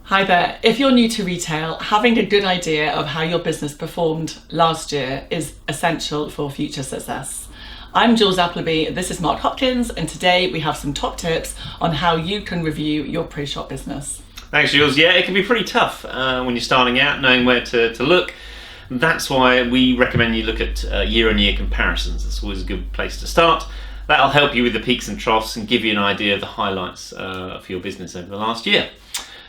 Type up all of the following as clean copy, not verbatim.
Hi there. If you're new to retail, having a good idea of how your business performed last year is essential for future success. I'm Jules Appleby, this is Mark Hopkins, and today we have some top tips on how you can review your pro-shop business. Thanks, Jules. Yeah, it can be pretty tough when you're starting out, knowing where to look. That's why we recommend you look at year-on-year comparisons. It's always a good place to start. That'll help you with the peaks and troughs and give you an idea of the highlights for your business over the last year.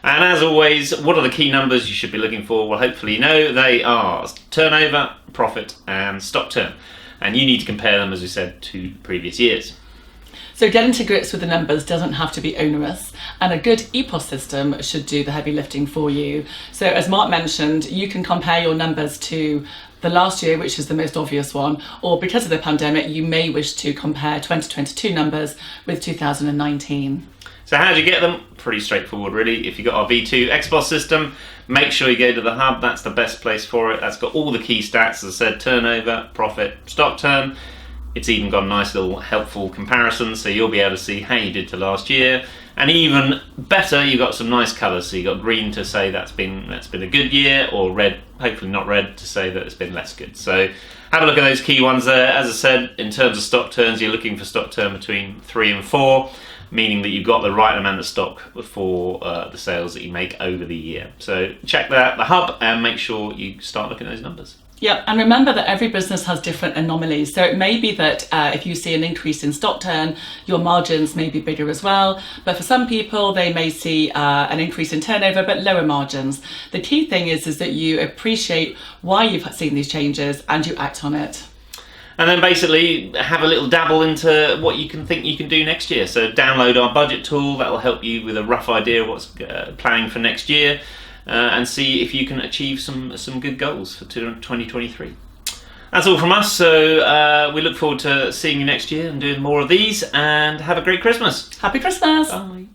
And as always, what are the key numbers you should be looking for? Well, hopefully you know they are turnover, profit, and stock turn. And you need to compare them, as we said, to previous years. So getting to grips with the numbers doesn't have to be onerous, and a good EPOS system should do the heavy lifting for you. So as Mark mentioned, you can compare your numbers to the last year, which is the most obvious one, or because of the pandemic, you may wish to compare 2022 numbers with 2019. So how do you get them? Pretty straightforward, really. If you've got our V2 XPOS system, make sure you go to the hub. That's the best place for it. That's got all the key stats, as I said, turnover, profit, stock turn. It's even got a nice little helpful comparison, so you'll be able to see how you did to last year. And even better, you've got some nice colours. So you've got green to say that's been a good year, or red, hopefully not red, to say that it's been less good. So have a look at those key ones there. As I said, in terms of stock turns, you're looking for stock turn between 3 and 4. Meaning that you've got the right amount of stock for the sales that you make over the year. So check that, the hub, and make sure you start looking at those numbers. Yeah, and remember that every business has different anomalies. So it may be that if you see an increase in stock turn, your margins may be bigger as well. But for some people, they may see an increase in turnover, but lower margins. The key thing is that you appreciate why you've seen these changes and you act on it. And then basically have a little dabble into what you can think you can do next year. So download our budget tool. That will help you with a rough idea of what's planning for next year, and see if you can achieve some good goals for 2023. That's all from us. So we look forward to seeing you next year and doing more of these. And have a great Christmas. Happy Christmas. Bye.